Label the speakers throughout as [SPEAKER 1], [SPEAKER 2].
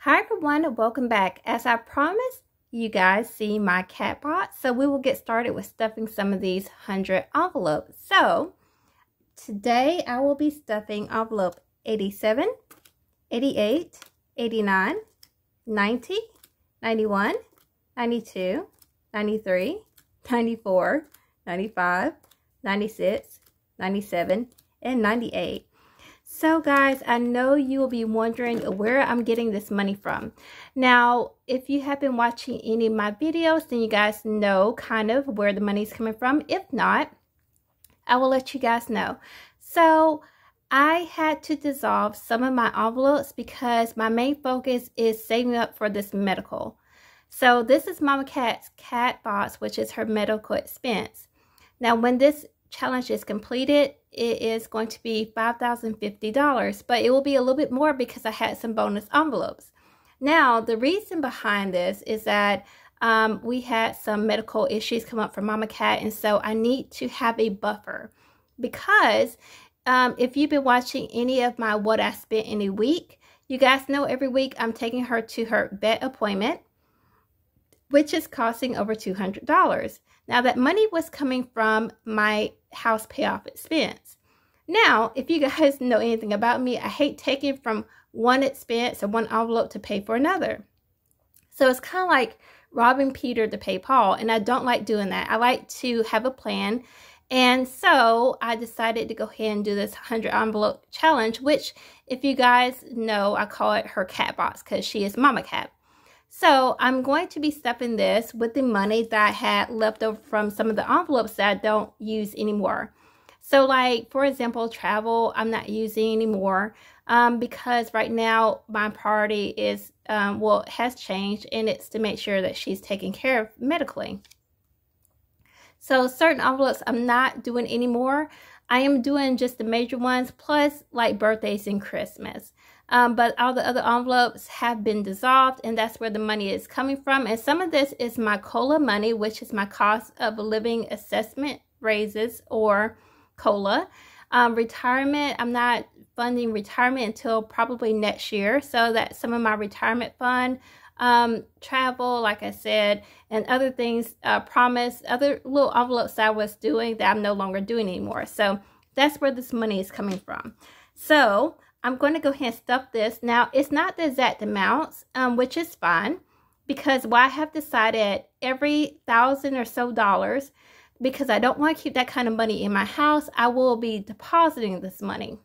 [SPEAKER 1] Hi everyone, welcome back. As I promised, you guys see my cat box, so we will get started with stuffing some of these 100 envelopes. So today I will be stuffing envelope 87, 88, 89, 90, 91, 92, 93, 94, 95, 96, 97, and 98. So guys, I know you will be wondering where I'm getting this money from. Now, if you have been watching any of my videos, then you guys know kind of where the money is coming from. If not, I will let you guys know. So I had to dissolve some of my envelopes because my main focus is saving up for this medical. So this is Mama Cat's cat box, which is her medical expense. Now, when this challenge is completed, it is going to be $5,050, but it will be a little bit more because I had some bonus envelopes. Now, the reason behind this is that we had some medical issues come up for Mama Cat, and so I need to have a buffer because if you've been watching any of my what I spent in a week, you guys know every week I'm taking her to her vet appointment, which is costing over $200. Now, that money was coming from my house payoff expense. Now, if you guys know anything about me, I hate taking from one expense or one envelope to pay for another. So it's kind of like robbing Peter to pay Paul, and I don't like doing that. I like to have a plan, and so I decided to go ahead and do this 100 envelope challenge, which, if you guys know, I call it her cat box because she is Mama Cat. So I'm going to be stuffing this with the money that I had left over from some of the envelopes that I don't use anymore. So like, for example, travel, I'm not using anymore because right now my priority is, well, it has changed, and it's to make sure that she's taken care of medically. So certain envelopes I'm not doing anymore. I am doing just the major ones, plus like birthdays and Christmas. But all the other envelopes have been dissolved, and that's where the money is coming from. And some of this is my COLA money, which is my cost of living assessment raises, or COLA. Retirement, I'm not funding retirement until probably next year. So that's some of my retirement fund. Travel, like I said, and other things, promise, other little envelopes that I was doing that I'm no longer doing anymore. So that's where this money is coming from. So I'm going to go ahead and stuff this. Now, it's not the exact amounts, which is fine, because what I have decided, every $1,000 or so, because I don't want to keep that kind of money in my house, I will be depositing this money.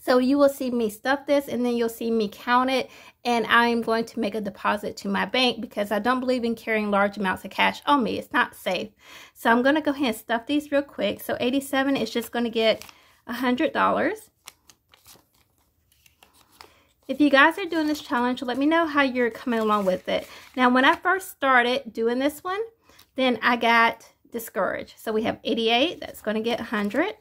[SPEAKER 1] So you will see me stuff this, and then you'll see me count it, and I am going to make a deposit to my bank because I don't believe in carrying large amounts of cash on me. It's not safe. So I'm going to go ahead and stuff these real quick. So 87 is just going to get $100. If you guys are doing this challenge, let me know how you're coming along with it. Now, when I first started doing this one, then I got discouraged. So we have 88, that's going to get 100.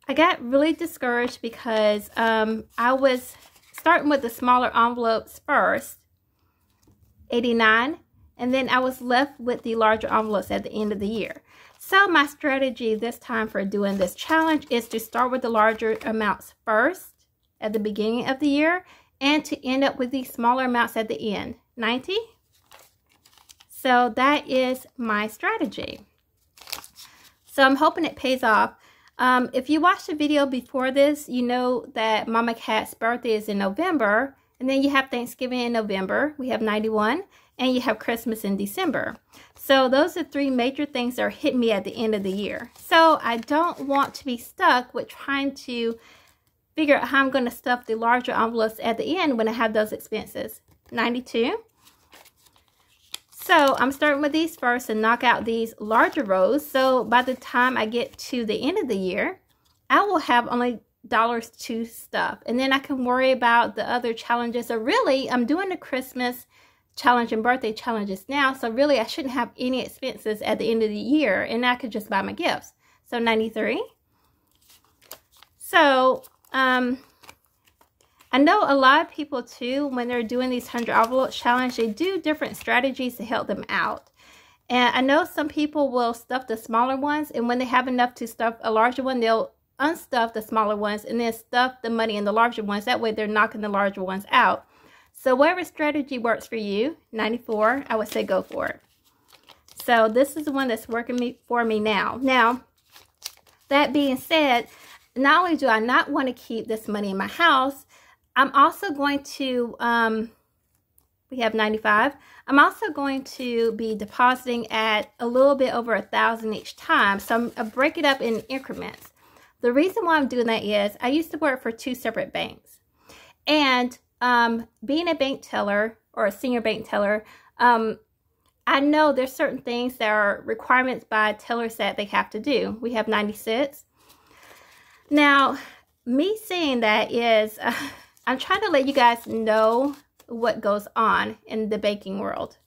[SPEAKER 1] I got really discouraged because I was starting with the smaller envelopes first, 89, and then I was left with the larger envelopes at the end of the year. So my strategy this time for doing this challenge is to start with the larger amounts first at the beginning of the year, and to end up with the smaller amounts at the end, 90. So that is my strategy. So I'm hoping it pays off. If you watched the video before this, you know that Mama Cat's birthday is in November, and then you have Thanksgiving in November. We have 91, and you have Christmas in December. So those are three major things that are hitting me at the end of the year. So I don't want to be stuck with trying to figure out how I'm going to stuff the larger envelopes at the end when I have those expenses. 92. So I'm starting with these first and knock out these larger rows. So by the time I get to the end of the year, I will have only dollars to stuff. And then I can worry about the other challenges. So really, I'm doing the Christmas challenge and birthday challenges now. So really, I shouldn't have any expenses at the end of the year, and I could just buy my gifts. So 93. So I know a lot of people too, when they're doing these 100 envelope challenge, they do different strategies to help them out. And I know some people will stuff the smaller ones, and when they have enough to stuff a larger one, they'll unstuff the smaller ones and then stuff the money in the larger ones. That way they're knocking the larger ones out. So whatever strategy works for you, 94, I would say go for it. So this is the one that's working for me now. Now, that being said, not only do I not want to keep this money in my house, I'm also going to, we have 95. I'm also going to be depositing at a little bit over 1,000 each time. So I break it up in increments. The reason why I'm doing that is I used to work for 2 separate banks. And being a bank teller or a senior bank teller, I know there's certain things that are requirements by tellers that they have to do. We have 96. Now, me saying that is, I'm trying to let you guys know what goes on in the banking world.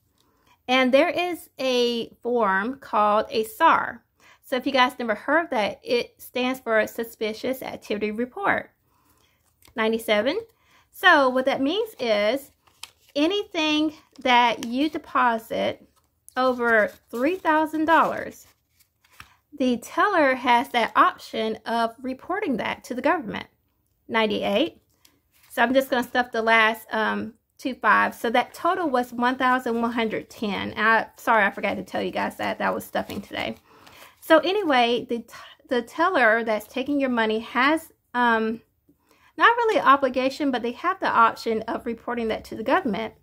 [SPEAKER 1] And there is a form called a SAR. So if you guys never heard of that, it stands for Suspicious Activity Report. 97. So what that means is anything that you deposit over $3,000, the teller has that option of reporting that to the government. 98. So I'm just going to stuff the last 25. So that total was 1,110. Sorry, I forgot to tell you guys that. That was stuffing today. So anyway, the teller that's taking your money has not really an obligation, but they have the option of reporting that to the government.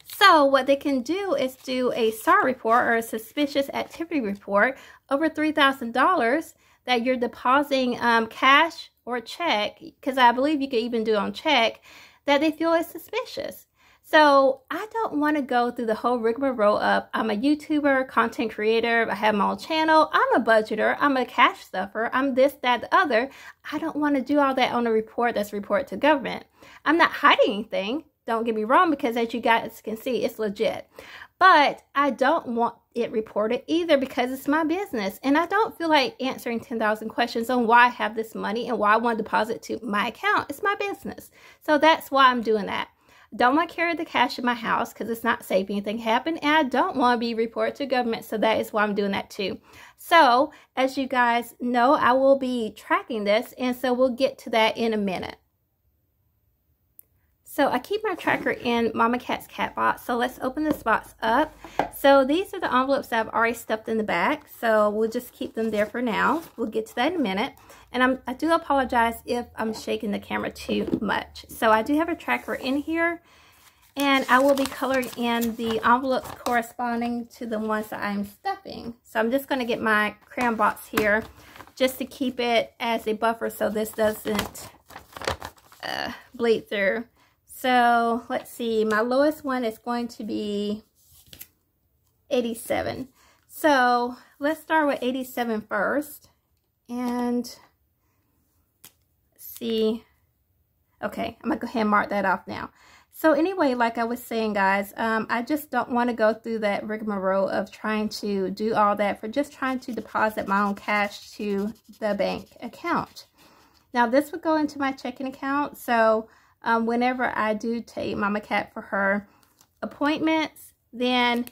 [SPEAKER 1] So what they can do is do a SAR report or a suspicious activity report over $3,000 that you're depositing cash or check, because I believe you could even do it on check, that they feel is suspicious. So I don't want to go through the whole rigmarole of I'm a YouTuber, content creator, I have my own channel, I'm a budgeter, I'm a cash stuffer, I'm this, that, the other. I don't want to do all that on a report that's reported to government. I'm not hiding anything. Don't get me wrong, because as you guys can see, it's legit. But I don't want it reported either because it's my business. And I don't feel like answering 10,000 questions on why I have this money and why I want to deposit to my account. It's my business. So that's why I'm doing that. Don't want to carry the cash in my house because it's not safe. Anything happen. And I don't want to be reported to government. So that is why I'm doing that too. So as you guys know, I will be tracking this. And so we'll get to that in a minute. So I keep my tracker in Mama Cat's cat box. So let's open this box up. So these are the envelopes that I've already stuffed in the back. So we'll just keep them there for now. We'll get to that in a minute. And I do apologize if I'm shaking the camera too much. So I do have a tracker in here. And I will be coloring in the envelopes corresponding to the ones that I'm stuffing. So I'm just going to get my crayon box here just to keep it as a buffer so this doesn't bleed through. So let's see, my lowest one is going to be 87. So let's start with 87 first. And see, okay, I'm going to go ahead and mark that off now. So anyway, like I was saying, guys, I just don't want to go through that rigmarole of trying to do all that for just trying to deposit my own cash to the bank account. Now, this would go into my checking account. So whenever I do take Mama Cat for her appointments, then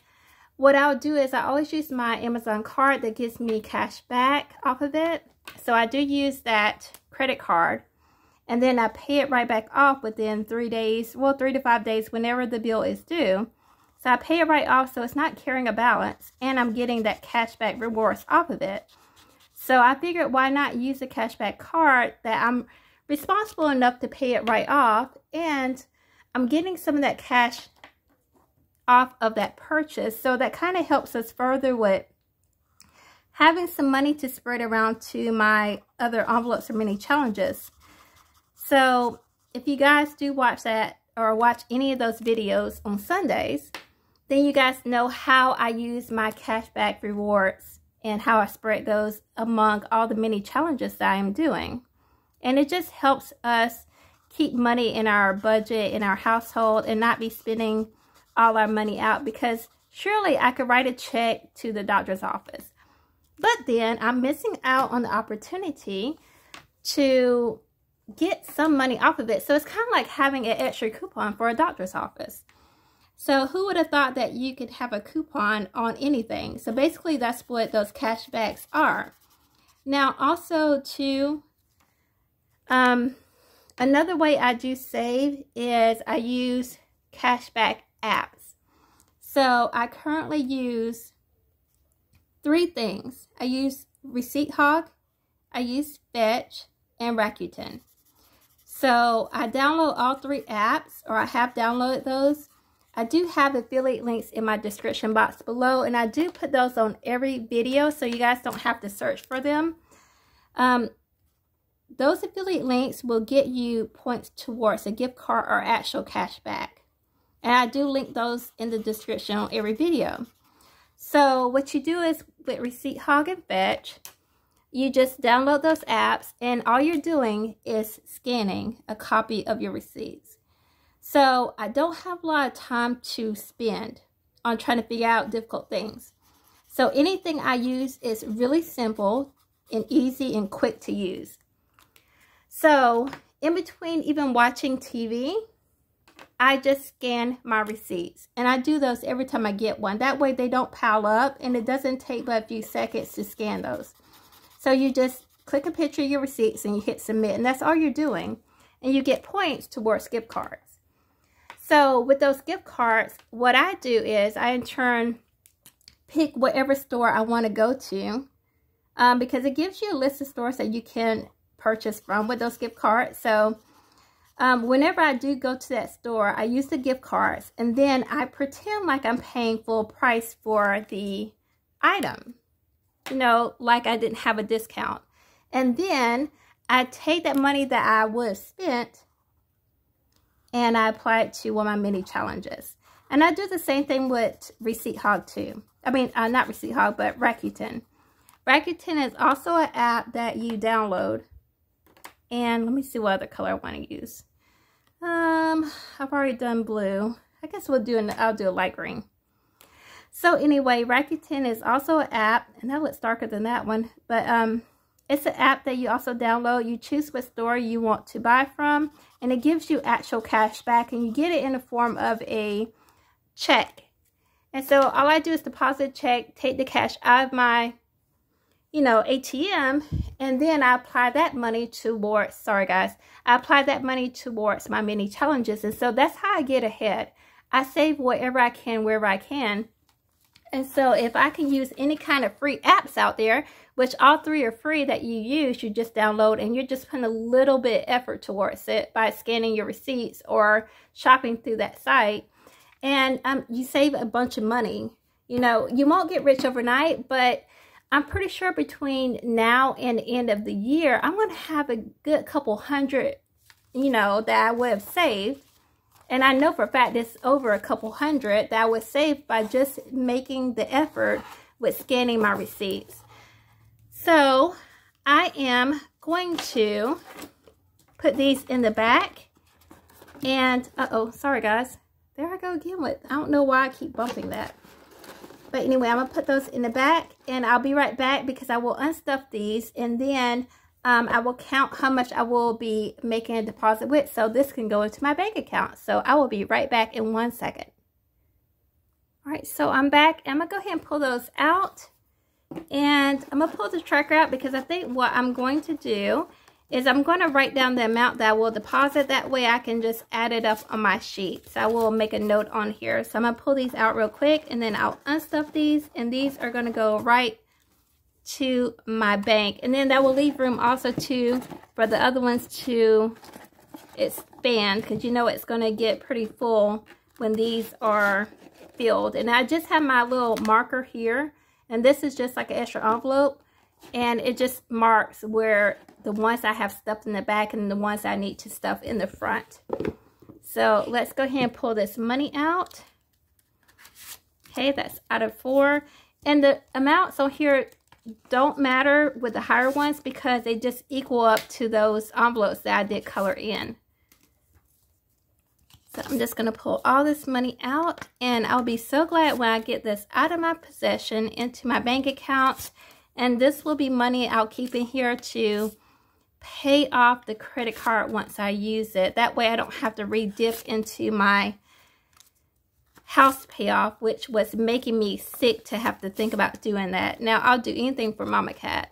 [SPEAKER 1] what I'll do is I always use my Amazon card that gives me cash back off of it. So I do use that credit card, and then I pay it right back off within 3 days, well, 3 to 5 days, whenever the bill is due. So I pay it right off, so it's not carrying a balance, and I'm getting that cash back rewards off of it. So I figured, why not use a cashback card that I'm responsible enough to pay it right off, and I'm getting some of that cash off of that purchase. So that kind of helps us further with having some money to spread around to my other envelopes or mini challenges. So if you guys do watch that or watch any of those videos on Sundays, then you guys know how I use my cashback rewards and how I spread those among all the mini challenges that I am doing. And it just helps us keep money in our budget, in our household, and not be spending all our money out, because surely I could write a check to the doctor's office. But then I'm missing out on the opportunity to get some money off of it. So it's kind of like having an extra coupon for a doctor's office. So who would have thought that you could have a coupon on anything? So basically that's what those cashbacks are. Now also too, another way I do save is I use cashback apps. So I currently use 3 things. I use Receipt Hog, I use Fetch, and Rakuten. So I download all 3 apps, or I have downloaded those. I do have affiliate links in my description box below, and I do put those on every video so you guys don't have to search for them. Those affiliate links will get you points towards a gift card or actual cash back. And I do link those in the description on every video. So what you do is with Receipt Hog and Fetch, you just download those apps, and all you're doing is scanning a copy of your receipts. So I don't have a lot of time to spend on trying to figure out difficult things. So anything I use is really simple and easy and quick to use. So in between even watching TV, I just scan my receipts, and I do those every time I get one. That way they don't pile up, and it doesn't take but a few seconds to scan those. So you just click a picture of your receipts and you hit submit, and that's all you're doing. And you get points towards gift cards. So with those gift cards, what I do is I in turn pick whatever store I want to go to, because it gives you a list of stores that you can purchase from with those gift cards. So whenever I do go to that store, I use the gift cards, and then I pretend like I'm paying full price for the item, you know, like I didn't have a discount. And then I take that money that I would have spent and I apply it to one of my mini challenges. And I do the same thing with Receipt Hog too. I mean, not Receipt Hog, but Rakuten. Rakuten is also an app that you download. And let me see what other color I want to use. I've already done blue. I guess I'll do a light green. So anyway, Rakuten is also an app, and that looks darker than that one. But it's an app that you also download. You choose what store you want to buy from, and it gives you actual cash back, and you get it in the form of a check. And so all I do is deposit a check, take the cash out of my, ATM, and then I apply that money towards, sorry guys, I apply that money towards my mini challenges. And so that's how I get ahead. I save whatever I can, wherever I can. And so if I can use any kind of free apps out there, which all 3 are free that you use, you just download, and you're just putting a little bit of effort towards it by scanning your receipts or shopping through that site. And you save a bunch of money. You won't get rich overnight, but I'm pretty sure between now and the end of the year, I'm going to have a good couple hundred, that I would have saved. And I know for a fact it's over a couple hundred that I would save by just making the effort with scanning my receipts. So I am going to put these in the back. And, sorry guys. There I go again with, I don't know why I keep bumping that. But anyway, I'm going to put those in the back, and I'll be right back because I will unstuff these, and then I will count how much I will be making a deposit with, so this can go into my bank account. So I will be right back in 1 second. All right, so I'm back. I'm going to go ahead and pull those out, and I'm going to pull the tracker out because I think what I'm going to do is I'm going to write down the amount that I will deposit. That way I can just add it up on my sheet. So I will make a note on here. So I'm going to pull these out real quick, and then I'll unstuff these, and these are going to go right to my bank. And then that will leave room also for the other ones to expand, because it's going to get pretty full when these are filled. And I just have my little marker here, and this is just like an extra envelope, and it just marks where the ones I have stuffed in the back and the ones I need to stuff in the front. So let's go ahead and pull this money out. Okay, that's out of 4. And the amounts on here don't matter with the higher ones because they just equal up to those envelopes that I did color in. So I'm just going to pull all this money out, and I'll be so glad when I get this out of my possession into my bank account. And this will be money I'll keep in here to pay off the credit card once I use it. That way I don't have to re-dip into my house payoff, which was making me sick to have to think about doing that. Now, I'll do anything for Mama Cat.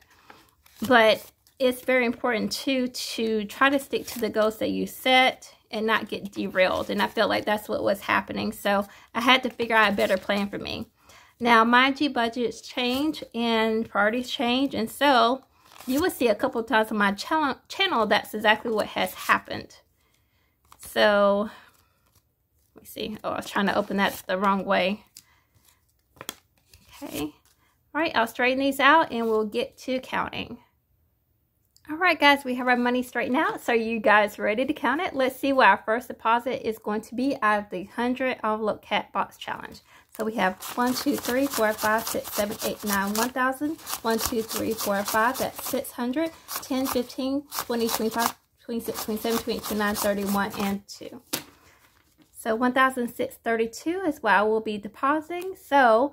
[SPEAKER 1] But it's very important too to try to stick to the goals that you set and not get derailed. And I felt like that's what was happening. So I had to figure out a better plan for me. Now, mind you, budgets change and priorities change. And so you will see a couple of times on my channel that's exactly what has happened. So let me see. Oh, I was trying to open that the wrong way. Okay. All right, I'll straighten these out and we'll get to counting. All right, guys, we have our money straightened out. So are you guys ready to count it? Let's see what our first deposit is going to be out of the 100 envelope cat box challenge. So we have 1, 2, 3, 4, 5, 6, 7, 8, 9, 1,000. 1, 2, 3, 4, 5, that's 600. 10, 15, 20, 25, 26, 27, 28, 29, 31, and 2. So 1,632 is what I will be depositing. So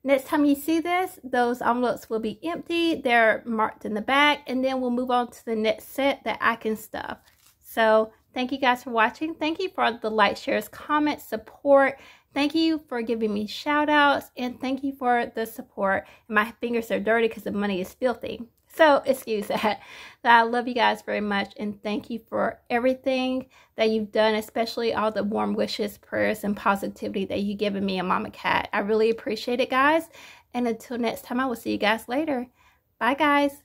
[SPEAKER 1] next time you see this, those envelopes will be empty. They're marked in the back, and then we'll move on to the next set that I can stuff. So thank you guys for watching. Thank you for the likes, shares, comments, support. Thank you for giving me shout outs, and thank you for the support. My fingers are dirty because the money is filthy. So excuse that. But I love you guys very much, and thank you for everything that you've done, especially all the warm wishes, prayers, and positivity that you've given me and Mama Cat. I really appreciate it, guys. And until next time, I will see you guys later. Bye, guys.